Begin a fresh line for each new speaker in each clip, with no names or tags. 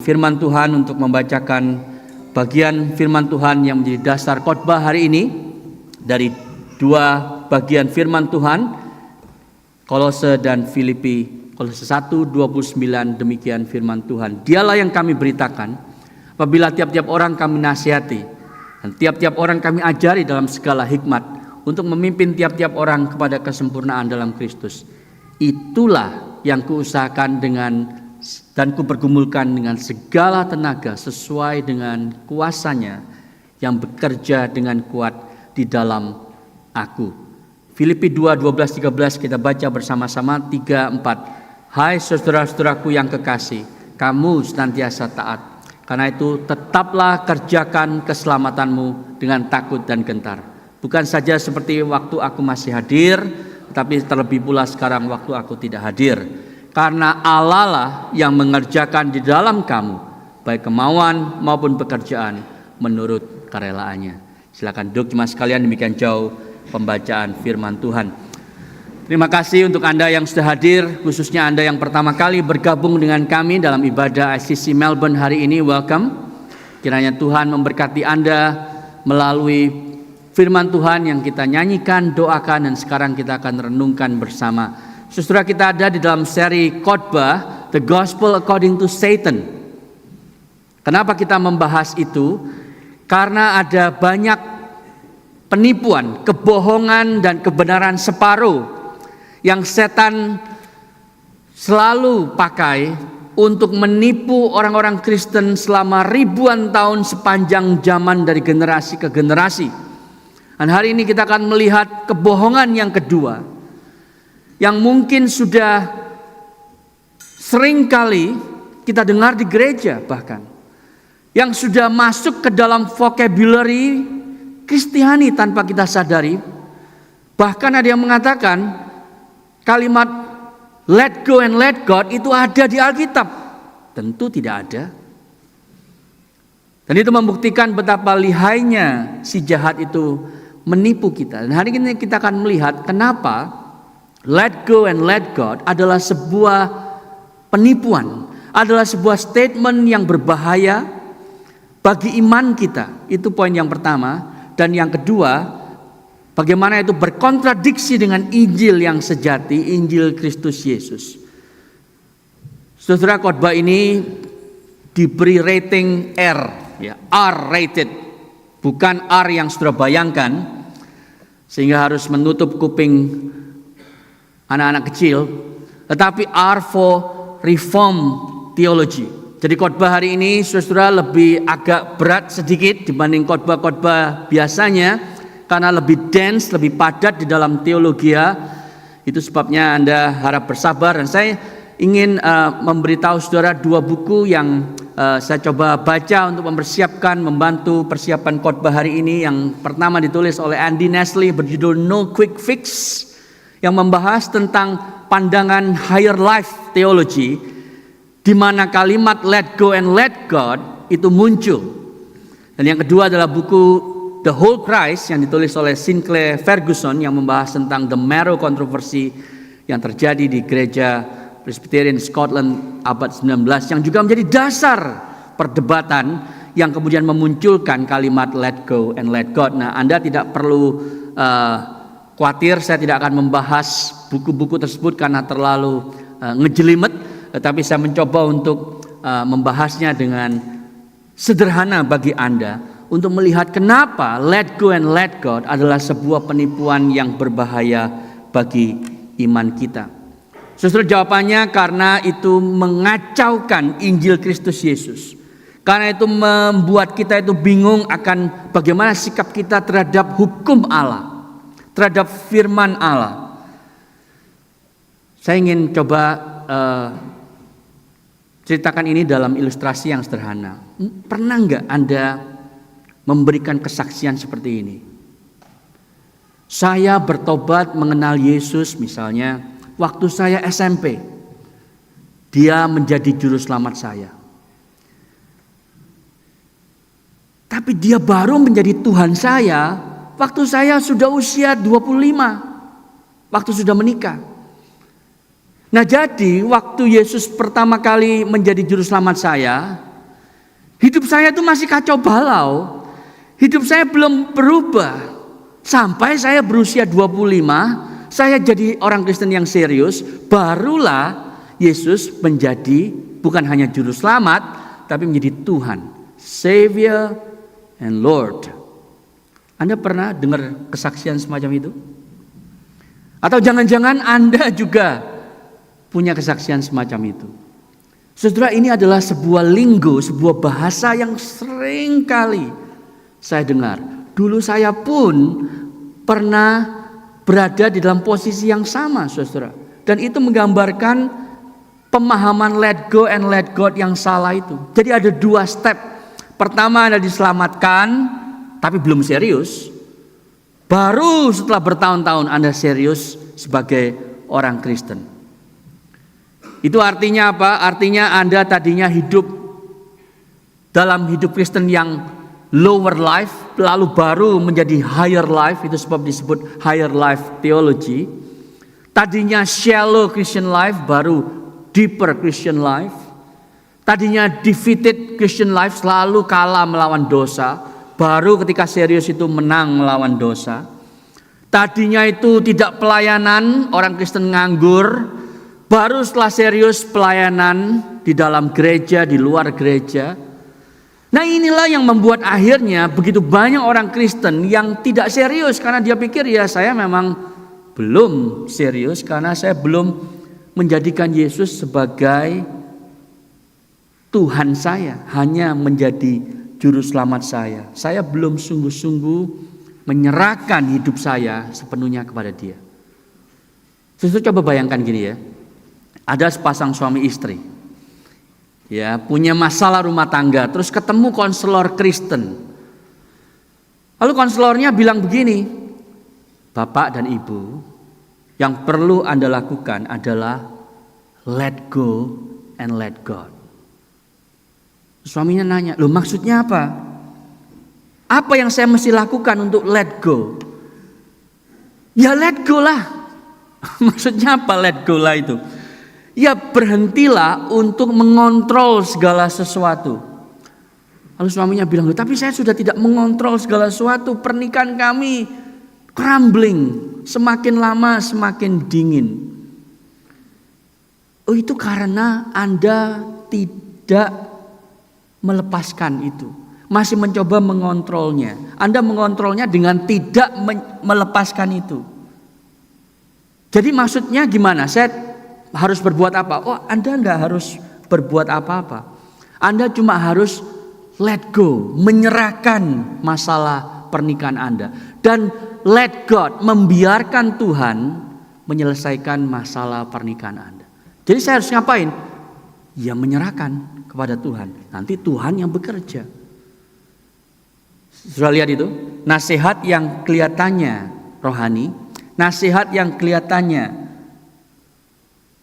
Firman Tuhan untuk membacakan bagian firman Tuhan yang menjadi dasar khotbah hari ini dari dua bagian firman Tuhan, Kolose dan Filipi. Kolose 1:29, demikian firman Tuhan. Dialah yang kami beritakan apabila tiap-tiap orang kami nasihati dan tiap-tiap orang kami ajari dalam segala hikmat untuk memimpin tiap-tiap orang kepada kesempurnaan dalam Kristus. Itulah yang kuusahakan dan kupergumulkan dengan segala tenaga sesuai dengan kuasanya yang bekerja dengan kuat di dalam aku. Filipi 2:12-13 kita baca bersama-sama 3-4. Hai saudara-saudaraku yang kekasih, kamu senantiasa taat. Karena itu tetaplah kerjakan keselamatanmu dengan takut dan gentar. Bukan saja seperti waktu aku masih hadir, tetapi terlebih pula sekarang waktu aku tidak hadir. Karena Allah lah yang mengerjakan di dalam kamu baik kemauan maupun pekerjaan menurut kerelaannya. Silakan duduk jemaat sekalian, demikian jauh pembacaan firman Tuhan. Terima kasih untuk Anda yang sudah hadir, khususnya Anda yang pertama kali bergabung dengan kami dalam ibadah ICC Melbourne hari ini. Welcome. Kiranya Tuhan memberkati Anda melalui firman Tuhan yang kita nyanyikan, doakan, dan sekarang kita akan renungkan bersama. Saudara, kita ada di dalam seri khotbah The Gospel According to Satan. Kenapa kita membahas itu? Karena ada banyak penipuan, kebohongan, dan kebenaran separuh yang setan selalu pakai untuk menipu orang-orang Kristen selama ribuan tahun sepanjang zaman dari generasi ke generasi. Dan hari ini kita akan melihat kebohongan yang kedua, yang mungkin sudah sering kali kita dengar di gereja, bahkan yang sudah masuk ke dalam vocabulary Kristiani tanpa kita sadari. Bahkan ada yang mengatakan kalimat let go and let God itu ada di Alkitab. Tentu tidak ada. Dan itu membuktikan betapa lihainya si jahat itu menipu kita. Dan hari ini kita akan melihat kenapa let go and let God adalah sebuah penipuan, adalah sebuah statement yang berbahaya bagi iman kita. Itu poin yang pertama. Dan yang kedua, bagaimana itu berkontradiksi dengan Injil yang sejati, Injil Kristus Yesus. Saudara, khotbah ini diberi rating R, ya, R rated, bukan R yang saudara bayangkan, sehingga harus menutup kuping anak-anak kecil, tetapi R for Reform Theology. Jadi khotbah hari ini saudara lebih agak berat sedikit dibanding khotbah-khotbah biasanya, karena lebih dense, lebih padat di dalam teologia. Itu sebabnya Anda harap bersabar. Dan saya ingin memberitahu saudara dua buku yang saya coba baca untuk membantu persiapan khotbah hari ini. Yang pertama ditulis oleh Andy Nestle berjudul No Quick Fix, yang membahas tentang pandangan higher life theology, di mana kalimat let go and let God itu muncul. Dan yang kedua adalah buku The Whole Christ yang ditulis oleh Sinclair Ferguson, yang membahas tentang the Marrow Controversy yang terjadi di gereja Presbyterian Scotland abad 19, yang juga menjadi dasar perdebatan yang kemudian memunculkan kalimat let go and let God. Nah, Anda tidak perlu khawatir, saya tidak akan membahas buku-buku tersebut karena terlalu ngejelimet, tetapi saya mencoba untuk membahasnya dengan sederhana bagi Anda untuk melihat kenapa let go and let God adalah sebuah penipuan yang berbahaya bagi iman kita. Saudara, jawabannya karena itu mengacaukan Injil Kristus Yesus. Karena itu membuat kita itu bingung akan bagaimana sikap kita terhadap hukum Allah, terhadap firman Allah. Saya ingin coba ceritakan ini dalam ilustrasi yang sederhana. Pernah nggak Anda memberikan kesaksian seperti ini? Saya bertobat mengenal Yesus misalnya waktu saya SMP. Dia menjadi juru selamat saya. Tapi dia baru menjadi Tuhan saya waktu saya sudah usia 25, waktu sudah menikah. Nah, jadi waktu Yesus pertama kali menjadi juru selamat saya, Hidup saya itu masih kacau balau. Hidup saya belum berubah. Sampai saya berusia 25, saya jadi orang Kristen yang serius, barulah Yesus menjadi bukan hanya juru selamat, tapi menjadi Tuhan, Savior and Lord. Anda pernah dengar kesaksian semacam itu? Atau jangan-jangan Anda juga punya kesaksian semacam itu? Saudara, ini adalah sebuah linggo, sebuah bahasa yang sering kali saya dengar. Dulu saya pun pernah berada di dalam posisi yang sama, saudara. Dan itu menggambarkan pemahaman let go and let God yang salah itu. Jadi ada dua step. Pertama Anda diselamatkan, tapi belum serius. Baru setelah bertahun-tahun Anda serius sebagai orang Kristen. Itu artinya apa? Artinya Anda tadinya hidup dalam hidup Kristen yang lower life, lalu baru menjadi higher life. Itu sebab disebut higher life theology. Tadinya shallow Christian life, baru deeper Christian life. Tadinya defeated Christian life, selalu kalah melawan dosa. Baru ketika serius itu menang melawan dosa. Tadinya itu tidak pelayanan, orang Kristen nganggur. Baru setelah serius pelayanan di dalam gereja, di luar gereja. Nah, inilah yang membuat akhirnya begitu banyak orang Kristen yang tidak serius. Karena dia pikir ya saya memang belum serius. Karena saya belum menjadikan Yesus sebagai Tuhan saya. Hanya menjadi juru selamat saya. Saya belum sungguh-sungguh menyerahkan hidup saya sepenuhnya kepada Dia. Saudara, coba bayangkan gini ya. Ada sepasang suami istri. Ya, punya masalah rumah tangga, terus ketemu konselor Kristen. Lalu konselornya bilang begini, Bapak dan Ibu, yang perlu Anda lakukan adalah let go and let God. Suaminya nanya, loh maksudnya apa? Apa yang saya mesti lakukan untuk let go? Ya let go lah. Maksudnya apa let go lah itu? Ya berhentilah untuk mengontrol segala sesuatu. Lalu suaminya bilang, loh tapi saya sudah tidak mengontrol segala sesuatu. Pernikahan kami crumbling. Semakin lama semakin dingin. Oh itu karena Anda tidak melepaskan itu, masih mencoba mengontrolnya. Anda mengontrolnya dengan tidak melepaskan itu. Jadi maksudnya gimana? Saya harus berbuat apa? Oh, Anda nggak harus berbuat apa-apa. Anda cuma harus let go, menyerahkan masalah pernikahan Anda, dan let God, membiarkan Tuhan menyelesaikan masalah pernikahan Anda. Jadi saya harus ngapain? Ya menyerahkan kepada Tuhan. Nanti Tuhan yang bekerja. Sudah lihat itu? Nasihat yang kelihatannya rohani, nasihat yang kelihatannya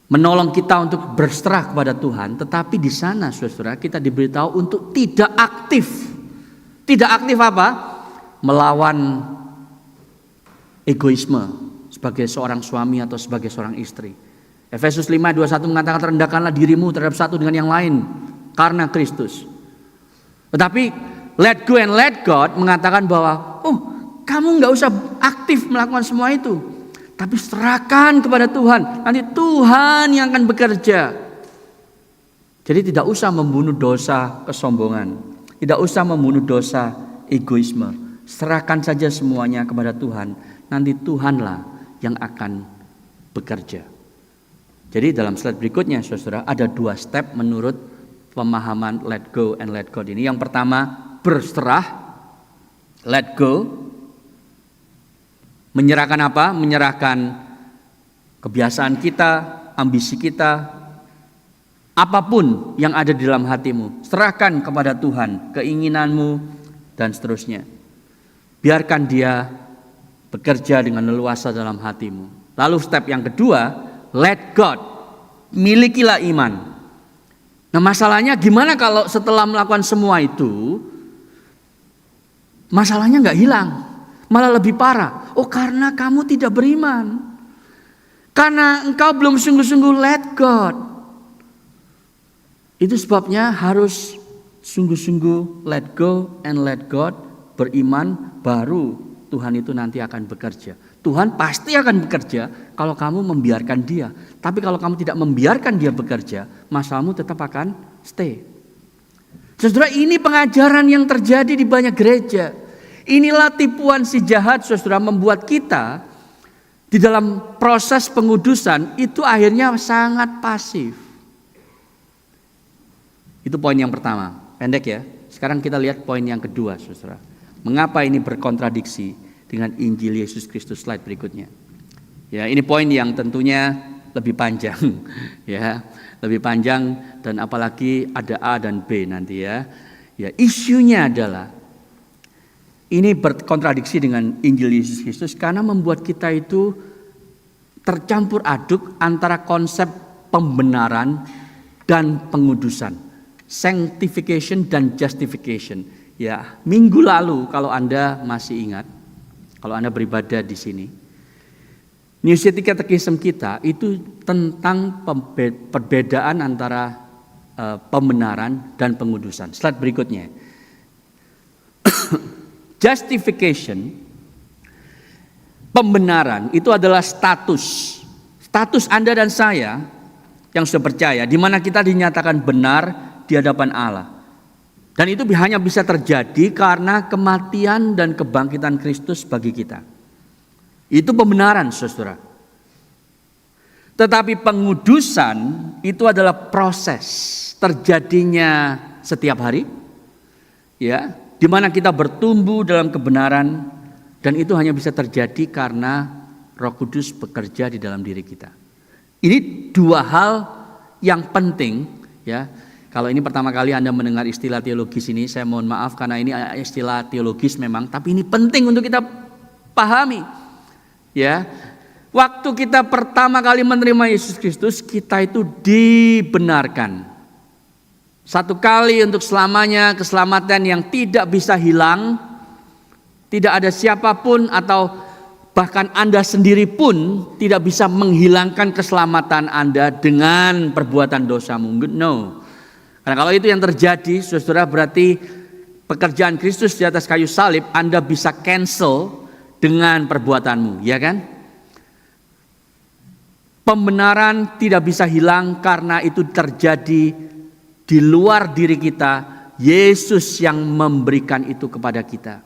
menolong kita untuk berserah kepada Tuhan, tetapi di sana saudara kita diberitahu untuk tidak aktif. Tidak aktif apa? Melawan egoisme sebagai seorang suami atau sebagai seorang istri. Efesus 5:21 mengatakan rendahkanlah dirimu terhadap satu dengan yang lain karena Kristus. Tetapi let go and let God mengatakan bahwa kamu nggak usah aktif melakukan semua itu, tapi serahkan kepada Tuhan. Nanti Tuhan yang akan bekerja. Jadi tidak usah membunuh dosa kesombongan, tidak usah membunuh dosa egoisme. Serahkan saja semuanya kepada Tuhan. Nanti Tuhanlah yang akan bekerja. Jadi dalam slide berikutnya saudara ada 2 step menurut pemahaman let go and let God ini. Yang pertama berserah, let go. Menyerahkan apa? Menyerahkan kebiasaan kita, ambisi kita, apapun yang ada di dalam hatimu. Serahkan kepada Tuhan, keinginanmu dan seterusnya. Biarkan Dia bekerja dengan leluasa dalam hatimu. Lalu step yang kedua, let God, milikilah iman. Nah masalahnya gimana kalau setelah melakukan semua itu masalahnya gak hilang, malah lebih parah. Oh karena kamu tidak beriman, karena engkau belum sungguh-sungguh let God. Itu sebabnya harus sungguh-sungguh let go and let God, beriman, baru Tuhan itu nanti akan bekerja. Tuhan pasti akan bekerja kalau kamu membiarkan dia. Tapi kalau kamu tidak membiarkan dia bekerja, masalahmu tetap akan stay. Saudara, ini pengajaran yang terjadi di banyak gereja. Inilah tipuan si jahat, saudara, membuat kita di dalam proses pengudusan itu akhirnya sangat pasif. Itu poin yang pertama, pendek ya. Sekarang kita lihat poin yang kedua, saudara. Mengapa ini berkontradiksi dengan Injil Yesus Kristus? Slide berikutnya. Ya, ini poin yang tentunya lebih panjang, ya, lebih panjang dan apalagi ada A dan B nanti ya. Ya, isunya adalah ini berkontradiksi dengan Injil Yesus Kristus karena membuat kita itu tercampur aduk antara konsep pembenaran dan pengudusan. Sanctification dan justification. Ya, minggu lalu kalau Anda masih ingat, kalau Anda beribadah di sini, Gnostic Catechism kita itu tentang perbedaan antara pembenaran dan pengudusan. Slide berikutnya. Justification, pembenaran itu adalah status Anda dan saya yang sudah percaya, di mana kita dinyatakan benar di hadapan Allah. Dan itu hanya bisa terjadi karena kematian dan kebangkitan Kristus bagi kita. Itu pembenaran, saudara. Tetapi pengudusan itu adalah proses terjadinya setiap hari, ya, di mana kita bertumbuh dalam kebenaran, dan itu hanya bisa terjadi karena Roh Kudus bekerja di dalam diri kita. Ini dua hal yang penting, ya. Kalau ini pertama kali Anda mendengar istilah teologis ini, saya mohon maaf karena ini istilah teologis memang, tapi ini penting untuk kita pahami. Ya, waktu kita pertama kali menerima Yesus Kristus, kita itu dibenarkan. Satu kali untuk selamanya, keselamatan yang tidak bisa hilang. Tidak ada siapapun atau bahkan Anda sendiri pun tidak bisa menghilangkan keselamatan Anda dengan perbuatan dosamu. No. Karena kalau itu yang terjadi, saudara, berarti pekerjaan Kristus di atas kayu salib Anda bisa cancel dengan perbuatanmu, ya kan? Pembenaran tidak bisa hilang karena itu terjadi di luar diri kita. Yesus yang memberikan itu kepada kita.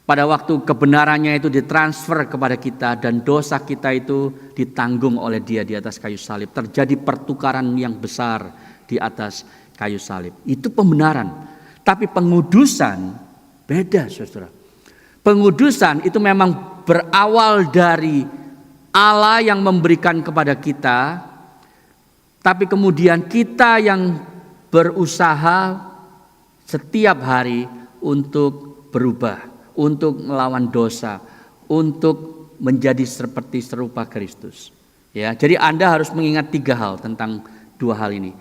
Pada waktu kebenarannya itu ditransfer kepada kita dan dosa kita itu ditanggung oleh Dia di atas kayu salib. Terjadi pertukaran yang besar di atas kayu salib. Itu pembenaran. Tapi pengudusan beda, saudara. Pengudusan itu memang berawal dari Allah yang memberikan kepada kita, tapi kemudian kita yang berusaha setiap hari untuk berubah, untuk melawan dosa, untuk menjadi seperti serupa Kristus. Ya, jadi Anda harus mengingat tiga hal tentang dua hal ini.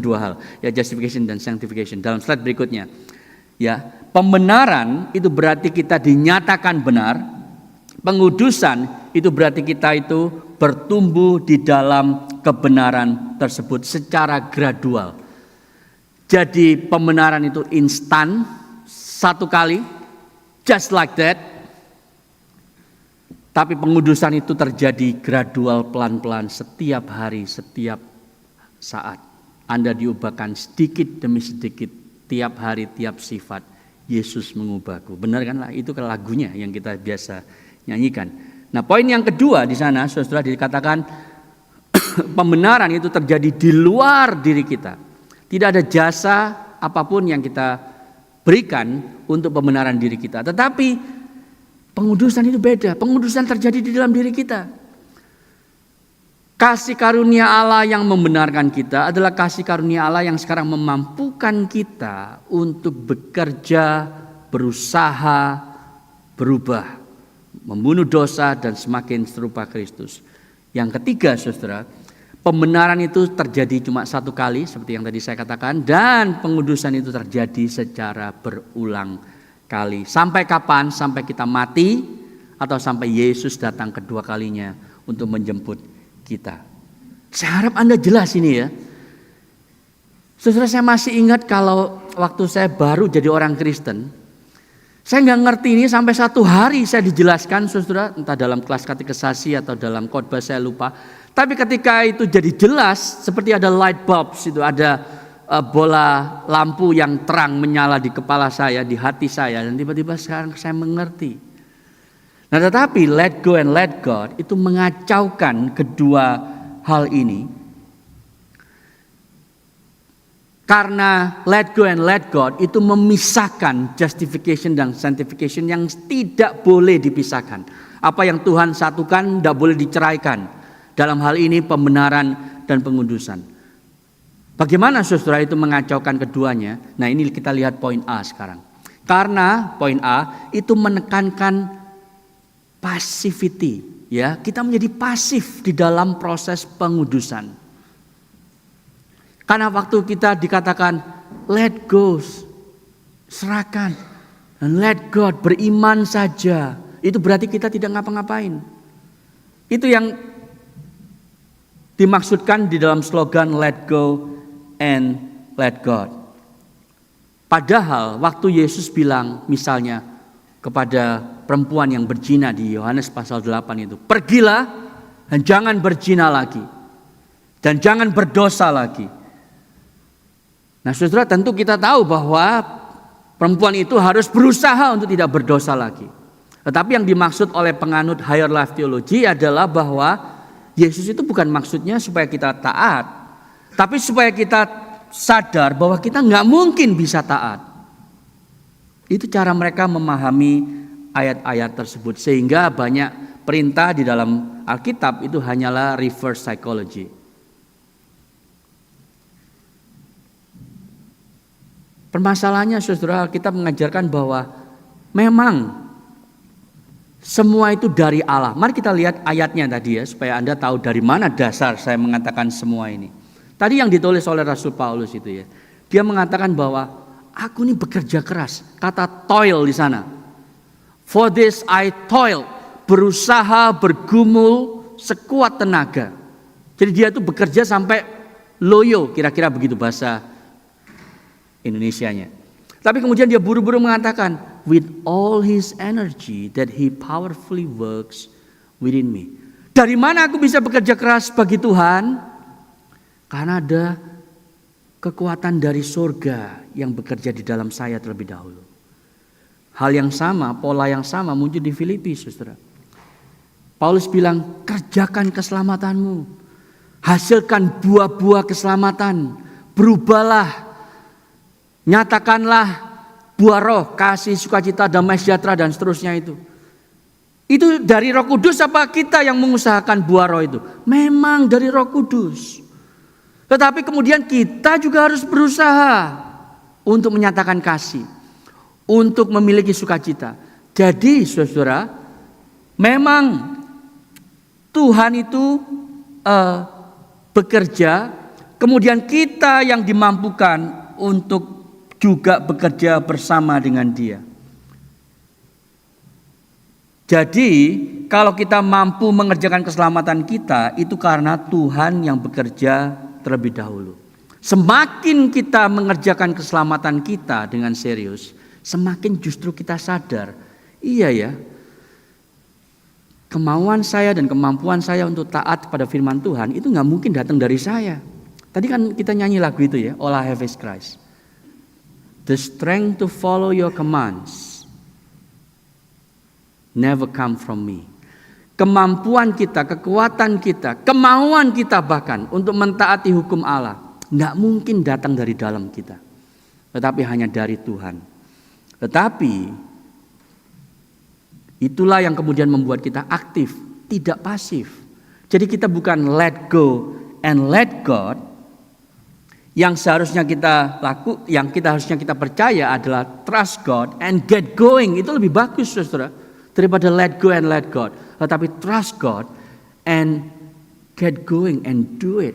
Dua hal, ya, justification dan sanctification. Dalam slide berikutnya, ya, pembenaran itu berarti kita dinyatakan benar. Pengudusan itu berarti kita itu bertumbuh di dalam kebenaran tersebut secara gradual. Jadi pembenaran itu instan, satu kali, just like that. Tapi pengudusan itu terjadi gradual, pelan-pelan, setiap hari, setiap saat. Anda diubahkan sedikit demi sedikit, tiap hari, tiap sifat. Yesus mengubahku. Benar kan? Itu lagunya yang kita biasa nyanyikan. Nah, poin yang kedua di sana, saudara, dikatakan pembenaran itu terjadi di luar diri kita. Tidak ada jasa apapun yang kita berikan untuk pembenaran diri kita. Tetapi pengudusan itu beda. Pengudusan terjadi di dalam diri kita. Kasih karunia Allah yang membenarkan kita adalah kasih karunia Allah yang sekarang memampukan kita untuk bekerja, berusaha, berubah, membunuh dosa dan semakin serupa Kristus. Yang ketiga, saudara, pembenaran itu terjadi cuma satu kali seperti yang tadi saya katakan, dan pengudusan itu terjadi secara berulang kali. Sampai kapan? Sampai kita mati atau sampai Yesus datang kedua kalinya untuk menjemput kita. Saya harap Anda jelas ini ya. Saudara, saya masih ingat kalau waktu saya baru jadi orang Kristen, saya nggak ngerti ini sampai satu hari saya dijelaskan, saudara, entah dalam kelas katekisasi atau dalam khotbah saya lupa. Tapi ketika itu jadi jelas, seperti ada light bulbs, itu ada bola lampu yang terang menyala di kepala saya, di hati saya, dan tiba-tiba sekarang saya mengerti. Nah, tetapi let go and let God itu mengacaukan kedua hal ini. Karena let go and let God itu memisahkan justification dan sanctification yang tidak boleh dipisahkan. Apa yang Tuhan satukan tidak boleh diceraikan. Dalam hal ini pembenaran dan pengudusan. Bagaimana saudara itu mengacaukan keduanya? Nah, ini kita lihat poin A sekarang. Karena poin A itu menekankan passivity, ya. Kita menjadi pasif di dalam proses pengudusan. Karena waktu kita dikatakan let go, serahkan, dan let God, beriman saja, itu berarti kita tidak ngapa-ngapain. Itu yang dimaksudkan di dalam slogan let go and let God. Padahal waktu Yesus bilang misalnya kepada perempuan yang berzina di Yohanes pasal 8 itu, pergilah dan jangan berzina lagi, dan jangan berdosa lagi. Nah, saudara, tentu kita tahu bahwa perempuan itu harus berusaha untuk tidak berdosa lagi. Tetapi yang dimaksud oleh penganut higher life theology adalah bahwa Yesus itu bukan maksudnya supaya kita taat, tapi supaya kita sadar bahwa kita nggak mungkin bisa taat. Itu cara mereka memahami ayat-ayat tersebut, sehingga banyak perintah di dalam Alkitab itu hanyalah reverse psychology. Permasalahannya, saudara, kita mengajarkan bahwa memang semua itu dari Allah. Mari kita lihat ayatnya tadi ya, supaya Anda tahu dari mana dasar saya mengatakan semua ini. Tadi yang ditulis oleh Rasul Paulus itu ya, dia mengatakan bahwa aku ini bekerja keras. Kata toil di sana. For this I toil, berusaha, bergumul sekuat tenaga. Jadi dia itu bekerja sampai loyo, kira-kira begitu bahasa Indonesianya. Tapi kemudian dia buru-buru mengatakan, with all his energy that he powerfully works within me. Dari mana aku bisa bekerja keras bagi Tuhan? Karena ada kekuatan dari surga yang bekerja di dalam saya terlebih dahulu. Hal yang sama, pola yang sama muncul di Filipi, saudara. Paulus bilang, kerjakan keselamatanmu, hasilkan buah-buah keselamatan, berubahlah, nyatakanlah buah roh, kasih, sukacita, damai sejahtera, dan seterusnya itu. Itu dari Roh Kudus apa kita yang mengusahakan buah roh itu? Memang dari Roh Kudus. Tetapi kemudian kita juga harus berusaha untuk menyatakan kasih, untuk memiliki sukacita. Jadi saudara, memang Tuhan itu bekerja, kemudian kita yang dimampukan untuk juga bekerja bersama dengan Dia. Jadi kalau kita mampu mengerjakan keselamatan kita, itu karena Tuhan yang bekerja terlebih dahulu. Semakin kita mengerjakan keselamatan kita dengan serius, semakin justru kita sadar, iya ya, kemauan saya dan kemampuan saya untuk taat pada firman Tuhan itu gak mungkin datang dari saya. Tadi kan kita nyanyi lagu itu ya, All I Have Is Christ. The strength to follow your commands never come from me. Kemampuan kita, kekuatan kita, kemauan kita bahkan untuk mentaati hukum Allah tidak mungkin datang dari dalam kita, tetapi hanya dari Tuhan. Tetapi itulah yang kemudian membuat kita aktif, tidak pasif. Jadi kita bukan let go and let God. Yang seharusnya kita harusnya kita percaya adalah trust God and get going. Itu lebih bagus, saudara, daripada let go and let God. Tetapi trust God and get going and do it.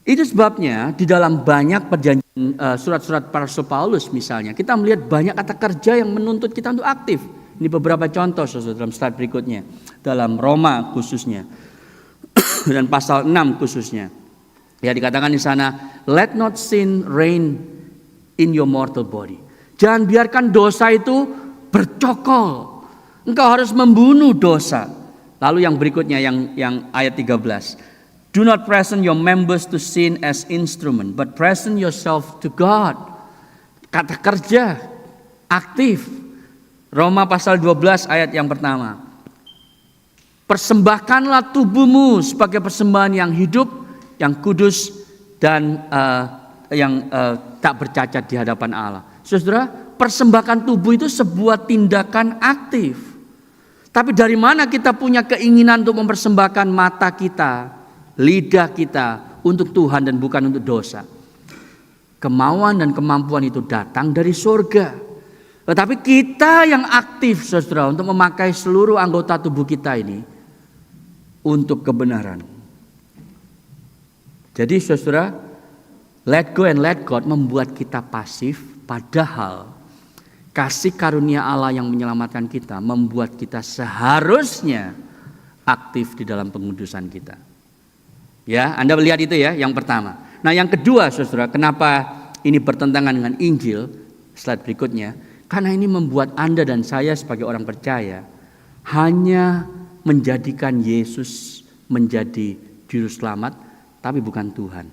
Itu sebabnya di dalam banyak perjanjian surat-surat Rasul Paulus misalnya, kita melihat banyak kata kerja yang menuntut kita untuk aktif. Ini beberapa contoh, saudara, dalam slide berikutnya. Dalam Roma khususnya dan pasal 6 khususnya. Ya, dikatakan di sana, let not sin reign in your mortal body. Jangan biarkan dosa itu bercokol. Engkau harus membunuh dosa. Lalu yang berikutnya yang ayat 13. Do not present your members to sin as instrument, but present yourself to God. Kata kerja, aktif. Roma pasal 12 ayat yang pertama. Persembahkanlah tubuhmu sebagai persembahan yang hidup, yang kudus, dan yang tak bercacat di hadapan Allah. Saudara, persembahkan tubuh itu sebuah tindakan aktif. Tapi dari mana kita punya keinginan untuk mempersembahkan mata kita, lidah kita untuk Tuhan dan bukan untuk dosa? Kemauan dan kemampuan itu datang dari surga. Tetapi kita yang aktif, saudara, untuk memakai seluruh anggota tubuh kita ini untuk kebenaran. Jadi saudara, let go and let God membuat kita pasif, padahal kasih karunia Allah yang menyelamatkan kita membuat kita seharusnya aktif di dalam pengudusan kita. Ya, Anda melihat itu ya, yang pertama. Nah, yang kedua, saudara, kenapa ini bertentangan dengan Injil? Slide berikutnya. Karena ini membuat Anda dan saya sebagai orang percaya hanya menjadikan Yesus menjadi juru selamat, tapi bukan Tuhan.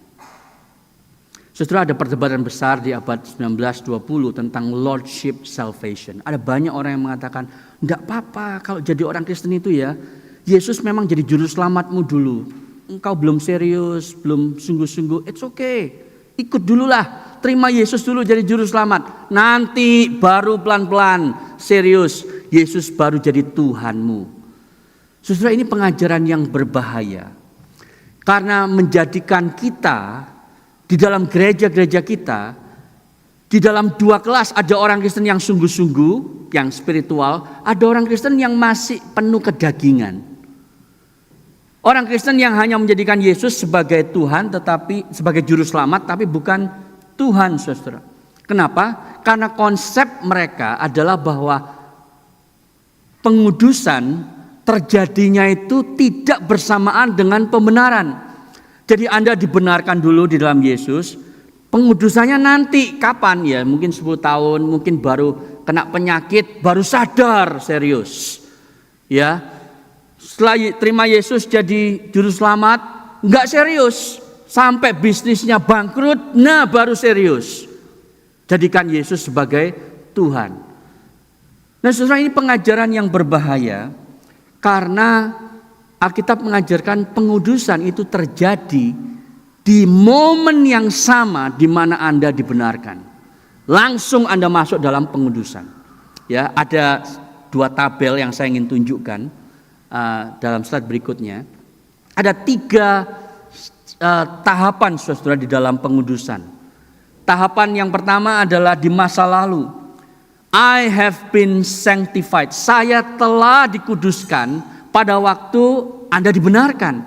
Saudara, ada perdebatan besar di abad 19-20 tentang Lordship Salvation. Ada banyak orang yang mengatakan, enggak apa-apa kalau jadi orang Kristen itu ya, Yesus memang jadi juru selamatmu dulu. Engkau belum serius, belum sungguh-sungguh, it's okay. Ikut dululah, terima Yesus dulu jadi juru selamat. Nanti baru pelan-pelan serius, Yesus baru jadi Tuhanmu. Saudara, ini pengajaran yang berbahaya. Karena menjadikan kita di dalam gereja-gereja kita, di dalam dua kelas, ada orang Kristen yang sungguh-sungguh, yang spiritual, ada orang Kristen yang masih penuh kedagingan. Orang Kristen yang hanya menjadikan Yesus sebagai Tuhan, tetapi sebagai juru selamat, tapi bukan Tuhan, saudara. Kenapa? Karena konsep mereka adalah bahwa pengudusan terjadinya itu tidak bersamaan dengan pembenaran. Jadi Anda dibenarkan dulu di dalam Yesus, pengudusannya nanti kapan ya? Mungkin 10 tahun, mungkin baru kena penyakit, baru sadar serius. Ya. Setelah terima Yesus jadi juru selamat, enggak serius. Sampai bisnisnya bangkrut, nah baru serius. Jadikan Yesus sebagai Tuhan. Nah, saudara, ini pengajaran yang berbahaya. Karena Alkitab mengajarkan pengudusan itu terjadi di momen yang sama di mana Anda dibenarkan. Langsung Anda masuk dalam pengudusan. Ya, ada 2 tabel yang saya ingin tunjukkan dalam slide berikutnya. Ada 3 tahapan, saudara, di dalam pengudusan. Tahapan yang pertama adalah di masa lalu. I have been sanctified. Saya telah dikuduskan pada waktu Anda dibenarkan.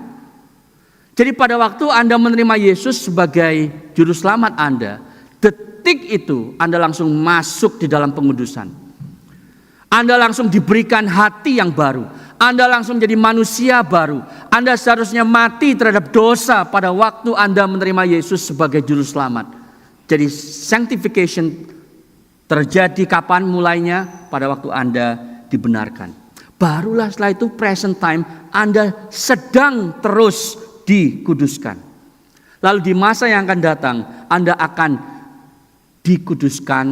Jadi pada waktu Anda menerima Yesus sebagai juru selamat Anda, detik itu Anda langsung masuk di dalam pengudusan. Anda langsung diberikan hati yang baru. Anda langsung menjadi manusia baru. Anda seharusnya mati terhadap dosa pada waktu Anda menerima Yesus sebagai juru selamat. Jadi sanctification terjadi kapan mulainya? Pada waktu Anda dibenarkan. Barulah setelah itu present time Anda sedang terus dikuduskan. Lalu di masa yang akan datang Anda akan dikuduskan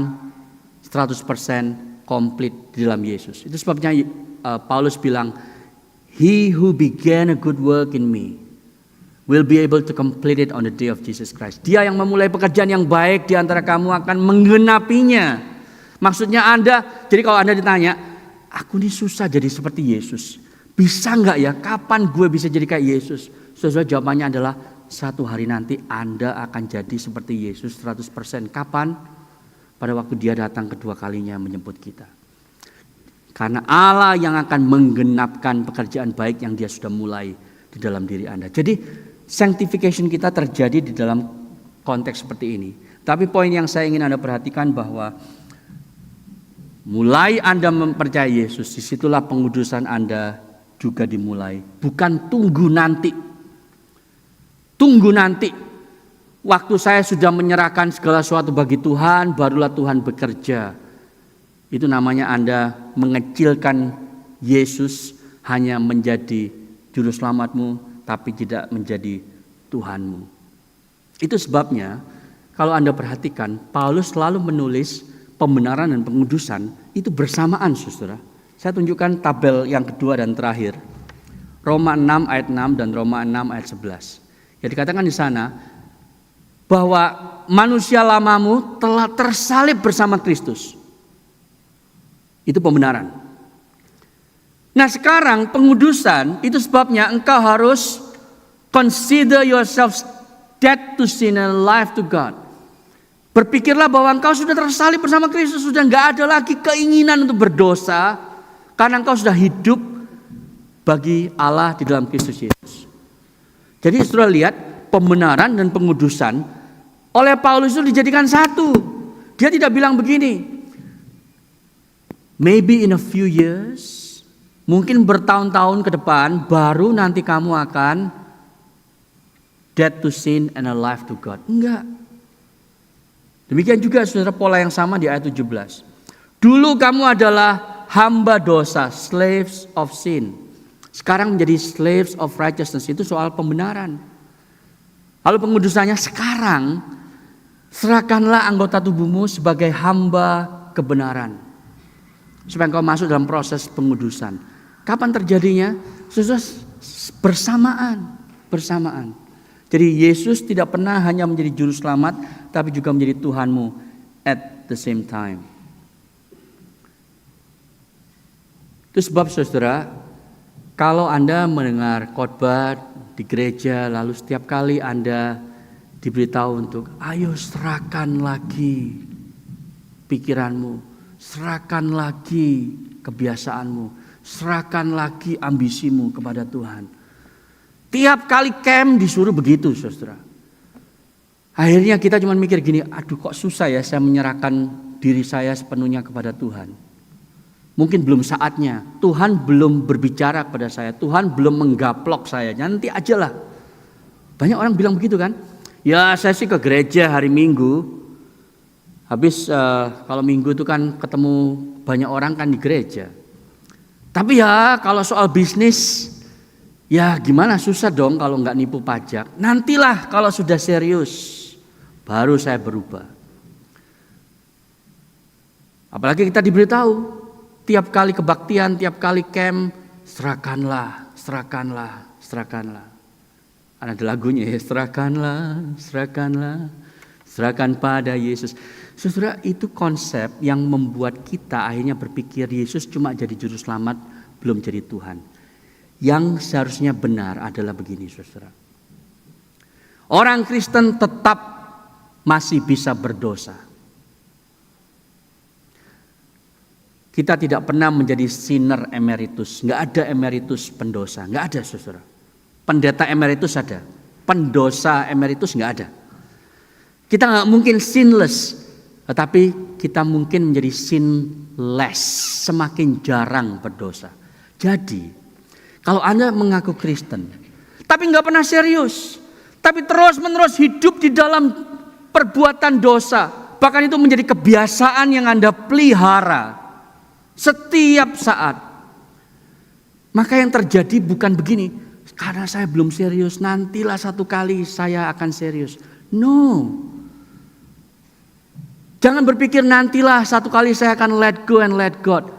100% komplit di dalam Yesus. Itu sebabnya Paulus bilang, He who began a good work in me will be able to complete it on the day of Jesus Christ. Dia yang memulai pekerjaan yang baik di antara kamu akan menggenapinya. Maksudnya Anda, jadi kalau Anda ditanya, aku ini susah jadi seperti Yesus. Bisa enggak ya? Kapan gue bisa jadi kayak Yesus? Saudara, jawabannya adalah satu hari nanti Anda akan jadi seperti Yesus 100%. Kapan? Pada waktu Dia datang kedua kalinya menjemput kita. Karena Allah yang akan menggenapkan pekerjaan baik yang Dia sudah mulai di dalam diri Anda. Jadi sanctification kita terjadi di dalam konteks seperti ini. Tapi poin yang saya ingin Anda perhatikan bahwa mulai Anda mempercayai Yesus, disitulah pengudusan Anda juga dimulai. Bukan tunggu nanti. Tunggu nanti. Waktu saya sudah menyerahkan segala sesuatu bagi Tuhan, barulah Tuhan bekerja. Itu namanya Anda mengecilkan Yesus hanya menjadi juru selamatmu, tapi tidak menjadi Tuhanmu. Itu sebabnya kalau Anda perhatikan, Paulus selalu menulis pembenaran dan pengudusan itu bersamaan, saudara. Saya tunjukkan tabel yang kedua dan terakhir. Roma 6 ayat 6 dan Roma 6 ayat 11. Ya, dikatakan di sana bahwa manusia lamamu telah tersalib bersama Kristus. Itu pembenaran. Nah, sekarang pengudusan itu sebabnya engkau harus consider yourself dead to sin and alive to God. Berpikirlah bahwa engkau sudah tersalib bersama Kristus, sudah enggak ada lagi keinginan untuk berdosa karena engkau sudah hidup bagi Allah di dalam Kristus Yesus. Jadi saudara lihat, pembenaran dan pengudusan oleh Paulus itu dijadikan satu. Dia tidak bilang begini, maybe in a few years, mungkin bertahun-tahun ke depan, baru nanti kamu akan dead to sin and alive to God. Enggak. Demikian juga saudara pola yang sama di ayat 17. Dulu kamu adalah hamba dosa, slaves of sin. Sekarang menjadi slaves of righteousness. Itu soal pembenaran. Lalu pengudusannya sekarang, serahkanlah anggota tubuhmu sebagai hamba kebenaran. Supaya engkau masuk dalam proses pengudusan. Kapan terjadinya? Bersamaan. Jadi Yesus tidak pernah hanya menjadi juru selamat, tapi juga menjadi Tuhanmu at the same time. Itu sebab saudara, kalau Anda mendengar khotbah di gereja, lalu setiap kali Anda diberitahu untuk ayo serahkan lagi pikiranmu, serahkan lagi kebiasaanmu, serahkan lagi ambisimu kepada Tuhan. Tiap kali camp disuruh begitu, saudara. Akhirnya kita cuma mikir gini, aduh kok susah ya saya menyerahkan diri saya sepenuhnya kepada Tuhan. Mungkin belum saatnya, Tuhan belum berbicara kepada saya, Tuhan belum menggaplok saya, nanti aja lah. Banyak orang bilang begitu kan. Ya saya sih ke gereja hari Minggu. Habis kalau Minggu itu kan ketemu banyak orang kan di gereja. Tapi ya kalau soal bisnis, ya gimana, susah dong kalau nggak nipu pajak. Nantilah kalau sudah serius, baru saya berubah. Apalagi kita diberitahu, tiap kali kebaktian, tiap kali camp, serahkanlah. Ada lagunya ya, serahkan pada Yesus. Saudara, itu konsep yang membuat kita akhirnya berpikir Yesus cuma jadi juru selamat, belum jadi Tuhan. Yang seharusnya benar adalah begini, saudara. Orang Kristen tetap masih bisa berdosa. Kita tidak pernah menjadi sinner emeritus. Nggak ada emeritus pendosa. Nggak ada, saudara. Pendeta emeritus ada. Pendosa emeritus nggak ada. Kita nggak mungkin sinless. Tetapi kita mungkin menjadi sinless. Semakin jarang berdosa. Jadi, kalau Anda mengaku Kristen, tapi nggak pernah serius. Tapi terus-menerus hidup di dalam perbuatan dosa. Bahkan itu menjadi kebiasaan yang Anda pelihara setiap saat. Maka yang terjadi bukan begini, karena saya belum serius, nantilah satu kali saya akan serius. No. Jangan berpikir nantilah satu kali saya akan let go and let God.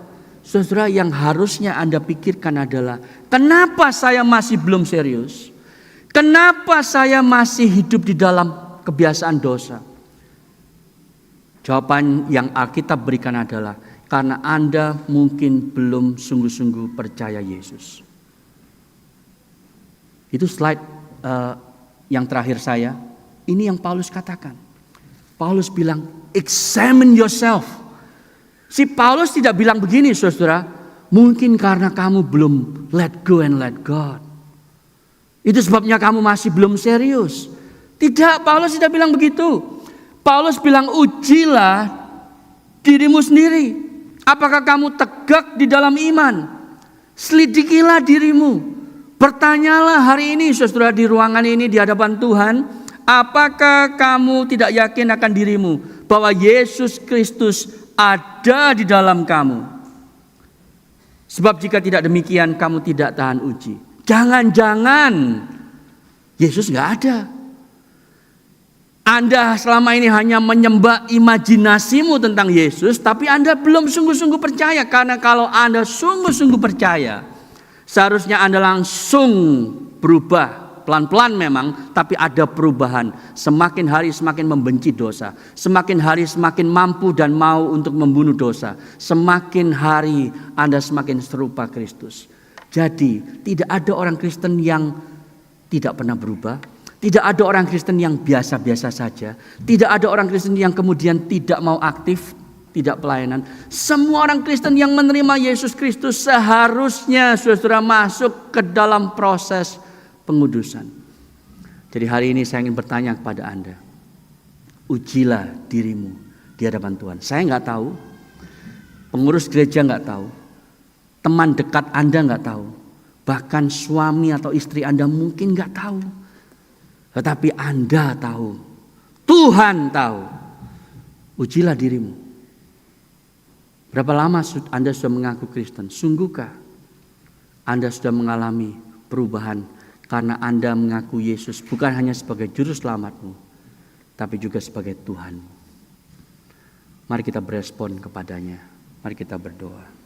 Saudara, yang harusnya Anda pikirkan adalah, kenapa saya masih belum serius? Kenapa saya masih hidup di dalam kebiasaan dosa? Jawaban yang Alkitab berikan adalah, karena Anda mungkin belum sungguh-sungguh percaya Yesus. Itu slide yang terakhir saya. Ini yang Paulus katakan. Paulus bilang, examine yourself. Si Paulus tidak bilang begini, saudara. Mungkin karena kamu belum let go and let God. Itu sebabnya kamu masih belum serius. Tidak, Paulus tidak bilang begitu. Paulus bilang, ujilah dirimu sendiri. Apakah kamu tegak di dalam iman? Selidikilah dirimu. Bertanyalah hari ini, saudara, di ruangan ini di hadapan Tuhan. Apakah kamu tidak yakin akan dirimu bahwa Yesus Kristus ada di dalam kamu? Sebab jika tidak demikian kamu tidak tahan uji. Jangan-jangan Yesus nggak ada. Anda selama ini hanya menyembah imajinasimu tentang Yesus, tapi Anda belum sungguh-sungguh percaya. Karena kalau Anda sungguh-sungguh percaya, seharusnya Anda langsung berubah. Pelan-pelan memang, tapi ada perubahan. Semakin hari semakin membenci dosa. Semakin hari semakin mampu dan mau untuk membunuh dosa. Semakin hari Anda semakin serupa Kristus. Jadi tidak ada orang Kristen yang tidak pernah berubah. Tidak ada orang Kristen yang biasa-biasa saja. Tidak ada orang Kristen yang kemudian tidak mau aktif, tidak pelayanan. Semua orang Kristen yang menerima Yesus Kristus seharusnya saudara masuk ke dalam proses pengudusan. Jadi hari ini saya ingin bertanya kepada Anda. Ujilah dirimu di hadapan Tuhan. Saya nggak tahu. Pengurus gereja nggak tahu. Teman dekat Anda nggak tahu. Bahkan suami atau istri Anda mungkin nggak tahu. Tetapi Anda tahu. Tuhan tahu. Ujilah dirimu. Berapa lama Anda sudah mengaku Kristen? Sungguhkah Anda sudah mengalami perubahan? Karena Anda mengaku Yesus bukan hanya sebagai juru selamatmu, tapi juga sebagai Tuhanmu. Mari kita berespon kepadanya. Mari kita berdoa.